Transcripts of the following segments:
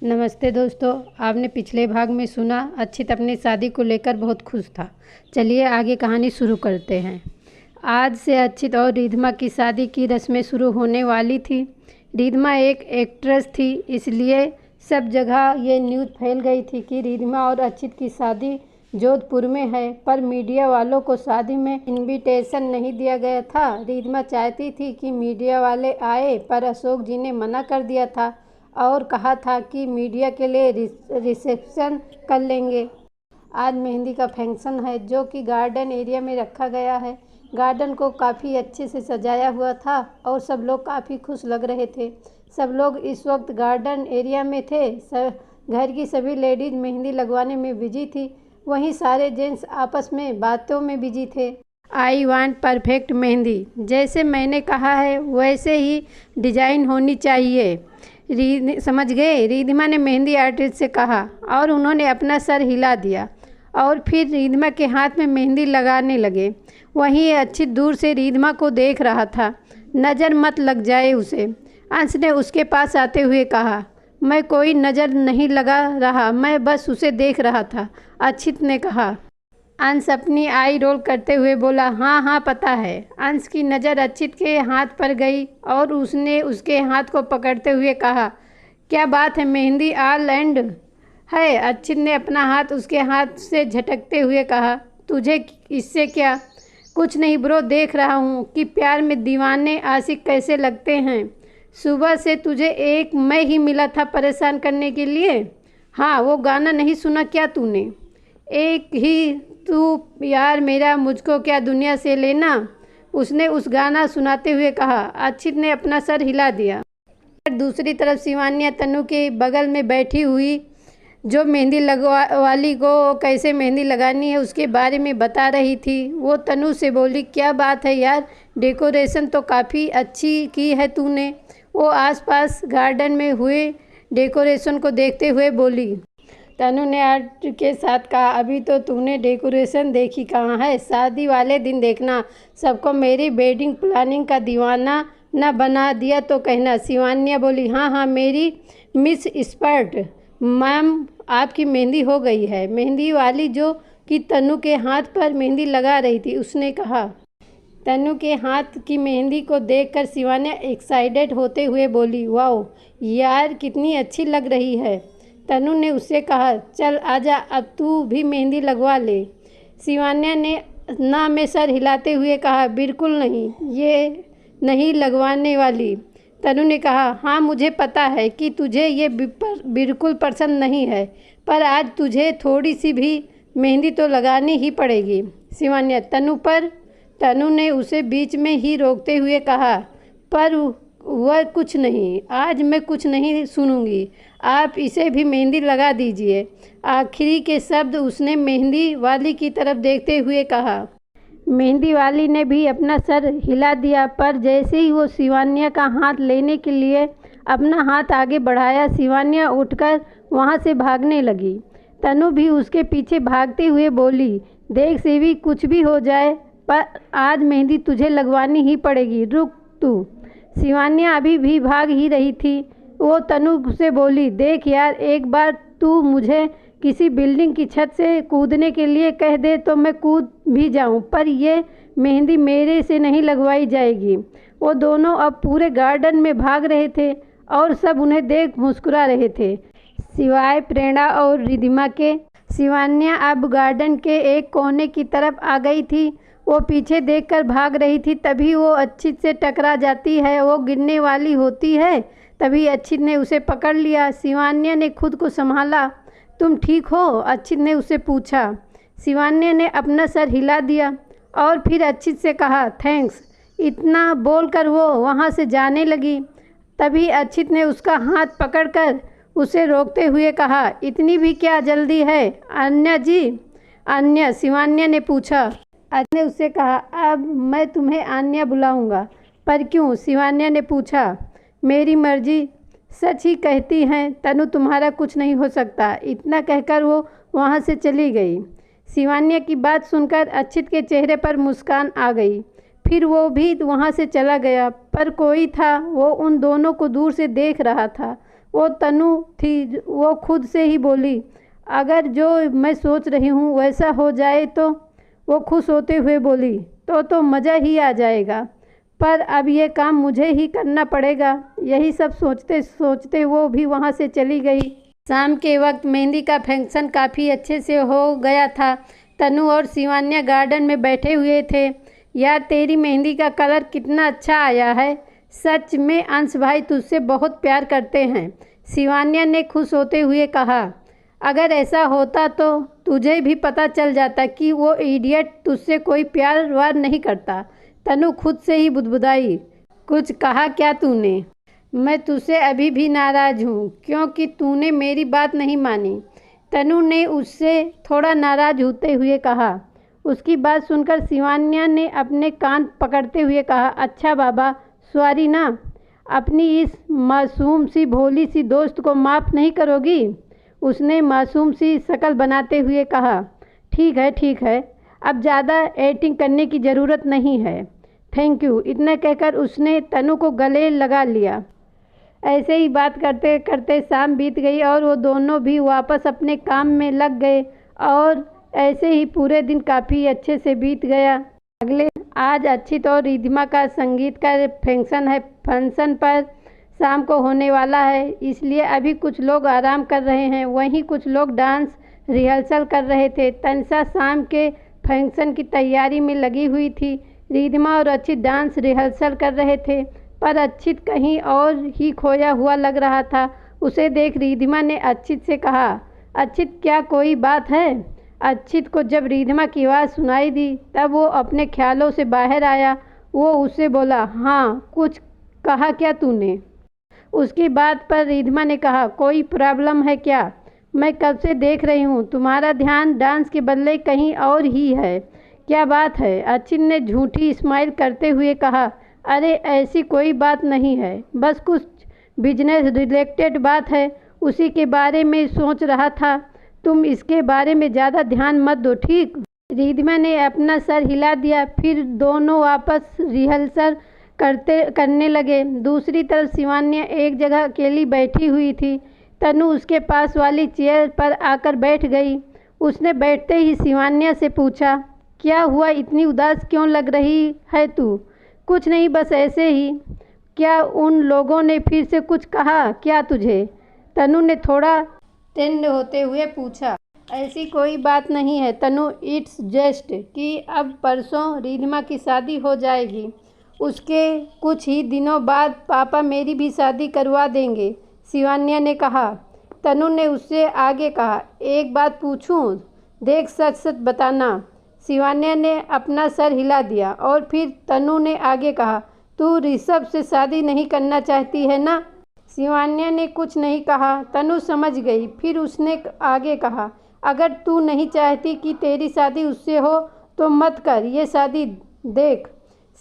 नमस्ते दोस्तों। आपने पिछले भाग में सुना अक्षित अपनी शादी को लेकर बहुत खुश था। चलिए आगे कहानी शुरू करते हैं। आज से अक्षित और रिधमा की शादी की रस्में शुरू होने वाली थी। रिधमा एक एक्ट्रेस थी, इसलिए सब जगह ये न्यूज़ फैल गई थी कि रिधमा और अक्षित की शादी जोधपुर में है। पर मीडिया वालों को शादी में इनविटेशन नहीं दिया गया था। रिधमा चाहती थी कि मीडिया वाले आए, पर अशोक जी ने मना कर दिया था और कहा था कि मीडिया के लिए रिसेप्शन कर लेंगे। आज मेहंदी का फंक्शन है जो कि गार्डन एरिया में रखा गया है। गार्डन को काफ़ी अच्छे से सजाया हुआ था और सब लोग काफ़ी खुश लग रहे थे। सब लोग इस वक्त गार्डन एरिया में थे। घर की सभी लेडीज़ मेहंदी लगवाने में बिजी थी, वहीं सारे जेंट्स आपस में बातों में बिजी थे। आई वांट परफेक्ट मेहंदी, जैसे मैंने कहा है वैसे ही डिज़ाइन होनी चाहिए, समझ गए? रिधमा ने मेहंदी आर्टिस्ट से कहा और उन्होंने अपना सर हिला दिया और फिर रिधमा के हाथ में मेहंदी लगाने लगे। वहीं अक्षित दूर से रिधमा को देख रहा था, नज़र मत लग जाए उसे। अंश ने उसके पास आते हुए कहा, मैं कोई नज़र नहीं लगा रहा, मैं बस उसे देख रहा था, अक्षित ने कहा। अंश अपनी आई रोल करते हुए बोला, हाँ हाँ पता है। अंश की नज़र अक्षित के हाथ पर गई और उसने उसके हाथ को पकड़ते हुए कहा, क्या बात है, मेहंदी ऑल एंड है? अक्षित ने अपना हाथ उसके हाथ से झटकते हुए कहा, तुझे इससे क्या? कुछ नहीं ब्रो, देख रहा हूँ कि प्यार में दीवाने आशिक कैसे लगते हैं। सुबह से तुझे एक मैं ही मिला था परेशान करने के लिए। हाँ, वो गाना नहीं सुना क्या तूने? एक ही तू यार मेरा, मुझको क्या दुनिया से लेना, उसने उस गाना सुनाते हुए कहा। अक्षित ने अपना सर हिला दिया। दूसरी तरफ शिवान्या तनु के बगल में बैठी हुई, जो मेहंदी वाली को कैसे मेहंदी लगानी है उसके बारे में बता रही थी। वो तनु से बोली, क्या बात है यार, डेकोरेशन तो काफ़ी अच्छी की है तूने। वो आसपास गार्डन में हुए डेकोरेशन को देखते हुए बोली। तनु ने आर्ट के साथ कहा, अभी तो तूने डेकोरेशन देखी कहाँ है, शादी वाले दिन देखना। सबको मेरी वेडिंग प्लानिंग का दीवाना न बना दिया तो कहना। शिवान्या बोली, हाँ हाँ मेरी मिस एक्सपर्ट मैम, आपकी मेहंदी हो गई है। मेहंदी वाली जो कि तनु के हाथ पर मेहंदी लगा रही थी उसने कहा। तनु के हाथ की मेहंदी को देखकर शिवान्या एक्साइटेड होते हुए बोली, वाओ यार कितनी अच्छी लग रही है। तनु ने उससे कहा, चल आजा अब तू भी मेहंदी लगवा ले। शिवान्या ने ना में सर हिलाते हुए कहा, बिल्कुल नहीं, ये नहीं लगवाने वाली। तनु ने कहा, हाँ मुझे पता है कि तुझे ये बिल्कुल पसंद नहीं है, पर आज तुझे थोड़ी सी भी मेहंदी तो लगानी ही पड़ेगी। शिवान्या तनु पर। तनु ने उसे बीच में ही रोकते हुए कहा, पर वह कुछ नहीं, आज मैं कुछ नहीं सुनूंगी, आप इसे भी मेहंदी लगा दीजिए। आखिरी के शब्द उसने मेहंदी वाली की तरफ देखते हुए कहा। मेहंदी वाली ने भी अपना सर हिला दिया, पर जैसे ही वो शिवान्या का हाथ लेने के लिए अपना हाथ आगे बढ़ाया, शिवान्या उठकर वहाँ से भागने लगी। तनु भी उसके पीछे भागते हुए बोली, देख शिवी, कुछ भी हो जाए पर आज मेहंदी तुझे लगवानी ही पड़ेगी, रुक तू। शिवान्या अभी भी भाग ही रही थी। वो तनु से बोली, देख यार, एक बार तू मुझे किसी बिल्डिंग की छत से कूदने के लिए कह दे तो मैं कूद भी जाऊं, पर ये मेहंदी मेरे से नहीं लगवाई जाएगी। वो दोनों अब पूरे गार्डन में भाग रहे थे और सब उन्हें देख मुस्कुरा रहे थे, सिवाय प्रेरणा और रिधिमा के। शिवान्या अब गार्डन के एक कोने की तरफ आ गई थी। वो पीछे देखकर भाग रही थी, तभी वो अक्षित से टकरा जाती है। वो गिरने वाली होती है, तभी अक्षित ने उसे पकड़ लिया। शिवान्या ने खुद को संभाला। तुम ठीक हो? अक्षित ने उससे पूछा। शिवान्या ने अपना सर हिला दिया और फिर अक्षित से कहा, थैंक्स। इतना बोलकर वो वहाँ से जाने लगी। तभी अक्षित ने उसका हाथ पकड़कर उसे रोकते हुए कहा, इतनी भी क्या जल्दी है अन्या जी? अन्या? शिवान्या ने पूछा। अक्षित ने उससे कहा, अब मैं तुम्हें अन्या बुलाऊंगा। पर क्यों? शिवान्या ने पूछा। मेरी मर्जी। सच ही कहती हैं तनु, तुम्हारा कुछ नहीं हो सकता। इतना कहकर वो वहाँ से चली गई। शिवान्या की बात सुनकर अक्षित के चेहरे पर मुस्कान आ गई। फिर वो भी वहाँ से चला गया, पर कोई था, वो उन दोनों को दूर से देख रहा था। वो तनु थी, वो खुद से ही बोली, अगर जो मैं सोच रही हूँ वैसा हो जाए तो। वो खुश होते हुए बोली, तो मज़ा ही आ जाएगा, पर अब ये काम मुझे ही करना पड़ेगा। यही सब सोचते सोचते वो भी वहाँ से चली गई। शाम के वक्त मेहंदी का फंक्शन काफ़ी अच्छे से हो गया था। तनु और शिवान्या गार्डन में बैठे हुए थे। यार तेरी मेहंदी का कलर कितना अच्छा आया है, सच में अंश भाई तुझसे बहुत प्यार करते हैं, शिवान्या ने खुश होते हुए कहा। अगर ऐसा होता तो तुझे भी पता चल जाता कि वो इडियट तुझसे कोई प्यार वार नहीं करता, तनु खुद से ही बुदबुदाई। कुछ कहा क्या तूने? मैं तुझसे अभी भी नाराज़ हूँ क्योंकि तूने मेरी बात नहीं मानी, तनु ने उससे थोड़ा नाराज़ होते हुए कहा। उसकी बात सुनकर शिवान्या ने अपने कान पकड़ते हुए कहा, अच्छा बाबा सॉरी ना, अपनी इस मासूम सी भोली सी दोस्त को माफ़ नहीं करोगी? उसने मासूम सी शक्ल बनाते हुए कहा। ठीक है, अब ज़्यादा एक्टिंग करने की ज़रूरत नहीं है, थैंक यू। इतना कहकर उसने तनु को गले लगा लिया। ऐसे ही बात करते करते शाम बीत गई और वो दोनों भी वापस अपने काम में लग गए और ऐसे ही पूरे दिन काफ़ी अच्छे से बीत गया। आज अक्षित और रिधिमा का संगीत का फंक्शन पर शाम को होने वाला है, इसलिए अभी कुछ लोग आराम कर रहे हैं, वहीं कुछ लोग डांस रिहर्सल कर रहे थे। तनिषा शाम के फंक्शन की तैयारी में लगी हुई थी। रिधिमा और अक्षित डांस रिहर्सल कर रहे थे, पर अक्षित कहीं और ही खोया हुआ लग रहा था। उसे देख रिधिमा ने अक्षित से कहा, अक्षित क्या कोई बात है? अक्षित को जब रिधिमा की आवाज़ सुनाई दी तब वो अपने ख्यालों से बाहर आया। वो उससे बोला, हाँ कुछ कहा क्या तूने? उसकी बात पर रिधिमा ने कहा, कोई प्रॉब्लम है क्या? मैं कब से देख रही हूँ तुम्हारा ध्यान डांस के बदले कहीं और ही है, क्या बात है? अक्षित ने झूठी स्माइल करते हुए कहा, अरे ऐसी कोई बात नहीं है, बस कुछ बिजनेस रिलेटेड बात है, उसी के बारे में सोच रहा था। तुम इसके बारे में ज़्यादा ध्यान मत दो, ठीक? रिधिमा ने अपना सर हिला दिया। फिर दोनों वापस रिहर्सल करने लगे। दूसरी तरफ शिवान्या एक जगह अकेली बैठी हुई थी। तनु उसके पास वाली चेयर पर आकर बैठ गई। उसने बैठते ही शिवान्या से पूछा, क्या हुआ, इतनी उदास क्यों लग रही है तू? कुछ नहीं, बस ऐसे ही। क्या उन लोगों ने फिर से कुछ कहा क्या तुझे? तनु ने थोड़ा टेंड होते हुए पूछा। ऐसी कोई बात नहीं है तनु, इट्स जस्ट कि अब परसों रिधिमा की शादी हो जाएगी, उसके कुछ ही दिनों बाद पापा मेरी भी शादी करवा देंगे, शिवान्या ने कहा। तनु ने उससे आगे कहा, एक बात पूछूं, देख सच सच बताना। शिवान्या ने अपना सर हिला दिया और फिर तनु ने आगे कहा, तू ऋषभ से शादी नहीं करना चाहती है ना? शिवान्या ने कुछ नहीं कहा। तनु समझ गई। फिर उसने आगे कहा, अगर तू नहीं चाहती कि तेरी शादी उससे हो तो मत कर ये शादी, देख।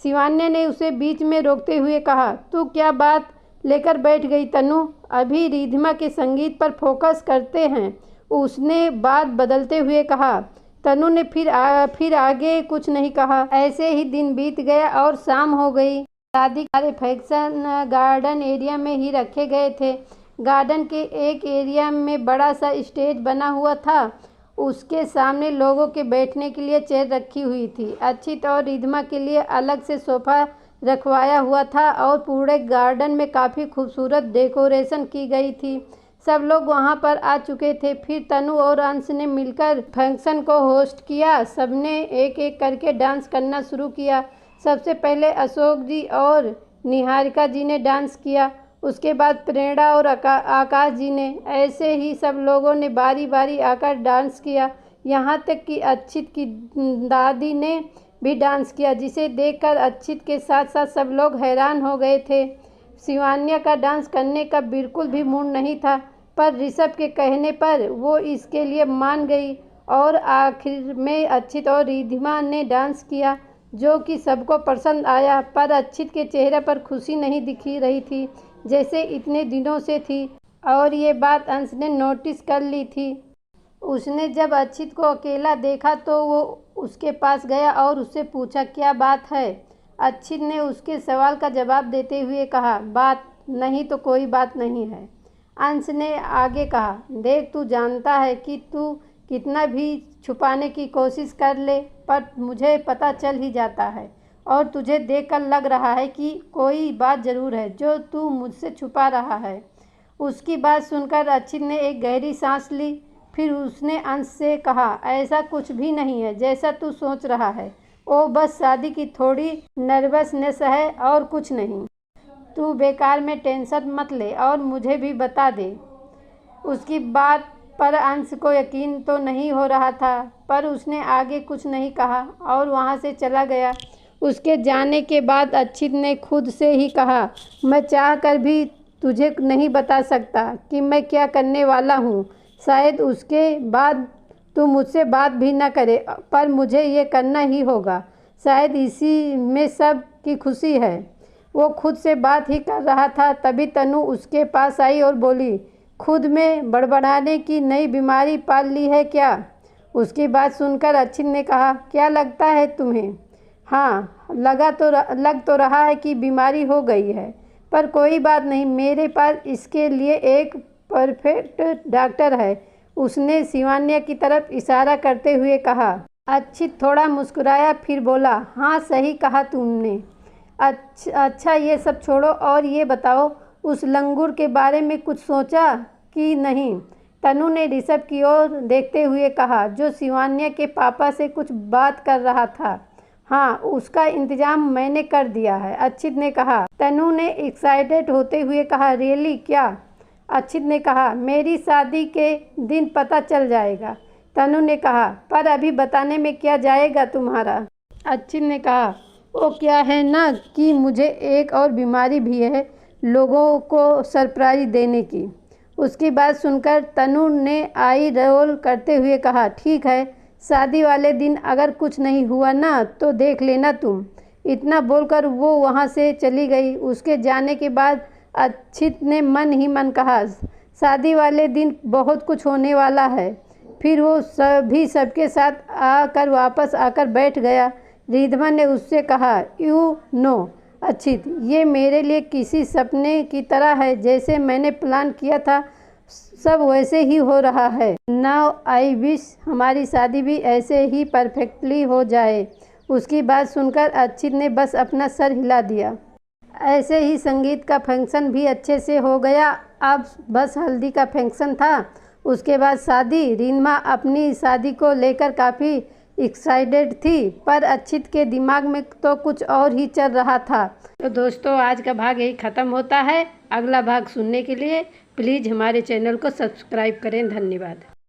शिवान्या ने उसे बीच में रोकते हुए कहा, तू क्या बात लेकर बैठ गई तनु? अभी रिधिमा के संगीत पर फोकस करते हैं, उसने बात बदलते हुए कहा। तनु ने फिर आगे कुछ नहीं कहा। ऐसे ही दिन बीत गया और शाम हो गई। शादी के फंक्शन गार्डन एरिया में ही रखे गए थे। गार्डन के एक एरिया में बड़ा सा स्टेज बना हुआ था, उसके सामने लोगों के बैठने के लिए चेयर रखी हुई थी। अक्षित और रिधिमा के लिए अलग से सोफा रखवाया हुआ था और पूरे गार्डन में काफ़ी खूबसूरत डेकोरेशन की गई थी। सब लोग वहां पर आ चुके थे। फिर तनु और अंश ने मिलकर फंक्शन को होस्ट किया। सबने एक एक करके डांस करना शुरू किया। सबसे पहले अशोक जी और निहारिका जी ने डांस किया, उसके बाद प्रेरणा और आकाश जी ने। ऐसे ही सब लोगों ने बारी बारी आकर डांस किया, यहाँ तक कि अक्षित की दादी ने भी डांस किया, जिसे देखकर अक्षित के साथ साथ सब लोग हैरान हो गए थे। शिवान्या का डांस करने का बिल्कुल भी मूड नहीं था, पर ऋषभ के कहने पर वो इसके लिए मान गई और आखिर में अक्षित और रिधिमा ने डांस किया, जो कि सबको पसंद आया। पर अक्षित के चेहरे पर खुशी नहीं दिखी रही थी जैसे इतने दिनों से थी, और ये बात अंश ने नोटिस कर ली थी। उसने जब अक्षित को अकेला देखा तो वो उसके पास गया और उससे पूछा, क्या बात है? अक्षित ने उसके सवाल का जवाब देते हुए कहा, बात नहीं तो कोई बात नहीं है। अंश ने आगे कहा, देख तू जानता है कि तू कितना भी छुपाने की कोशिश कर ले पर मुझे पता चल ही जाता है और तुझे देखकर लग रहा है कि कोई बात ज़रूर है जो तू मुझसे छुपा रहा है। उसकी बात सुनकर अक्षित ने एक गहरी सांस ली। फिर उसने अंश से कहा, ऐसा कुछ भी नहीं है जैसा तू सोच रहा है। ओ बस शादी की थोड़ी नर्वसनेस है और कुछ नहीं। तू बेकार में टेंशन मत ले और मुझे भी बता दे। उसकी बात पर अंश को यकीन तो नहीं हो रहा था पर उसने आगे कुछ नहीं कहा और वहाँ से चला गया। उसके जाने के बाद अक्षित ने खुद से ही कहा, मैं चाह कर भी तुझे नहीं बता सकता कि मैं क्या करने वाला हूँ। शायद उसके बाद तू मुझसे बात भी न करे पर मुझे ये करना ही होगा। शायद इसी में सब की खुशी है। वो खुद से बात ही कर रहा था तभी तनु उसके पास आई और बोली, खुद में बड़बड़ाने की नई बीमारी पाल ली है क्या? उसकी बात सुनकर अक्षित ने कहा, क्या लगता है तुम्हें? हाँ, लग तो रहा है कि बीमारी हो गई है पर कोई बात नहीं, मेरे पास इसके लिए एक परफेक्ट डॉक्टर है। उसने शिवान्या की तरफ इशारा करते हुए कहा। अक्षित थोड़ा मुस्कुराया फिर बोला, हाँ सही कहा तुमने। अच्छा ये सब छोड़ो और ये बताओ उस लंगूर के बारे में कुछ सोचा कि नहीं? तनु ने ऋषभ की ओर देखते हुए कहा, जो शिवान्या के पापा से कुछ बात कर रहा था। हाँ, उसका इंतजाम मैंने कर दिया है, अक्षित ने कहा। तनु ने एक्साइटेड होते हुए कहा, रियली क्या? अक्षित ने कहा, मेरी शादी के दिन पता चल जाएगा। तनु ने कहा, पर अभी बताने में क्या जाएगा तुम्हारा? अक्षित ने कहा, वो क्या है ना कि मुझे एक और बीमारी भी है लोगों को सरप्राइज देने की। उसकी बात सुनकर तनु ने आई रोल करते हुए कहा, ठीक है, शादी वाले दिन अगर कुछ नहीं हुआ ना तो देख लेना तुम। इतना बोलकर वो वहाँ से चली गई। उसके जाने के बाद अक्षित ने मन ही मन कहा, शादी वाले दिन बहुत कुछ होने वाला है। फिर वो सभी सबके साथ आकर वापस आकर बैठ गया। रिद्धमा ने उससे कहा, यू नो अक्षित, ये मेरे लिए किसी सपने की तरह है। जैसे मैंने प्लान किया था सब वैसे ही हो रहा है। नाउ आई विश हमारी शादी भी ऐसे ही परफेक्टली हो जाए। उसकी बात सुनकर अक्षित ने बस अपना सर हिला दिया। ऐसे ही संगीत का फंक्शन भी अच्छे से हो गया। अब बस हल्दी का फंक्शन था, उसके बाद शादी। रिद्धमा अपनी शादी को लेकर काफ़ी एक्साइटेड थी पर अक्षित के दिमाग में तो कुछ और ही चल रहा था। तो दोस्तों आज का भाग यही ख़त्म होता है। अगला भाग सुनने के लिए प्लीज़ हमारे चैनल को सब्सक्राइब करें। धन्यवाद।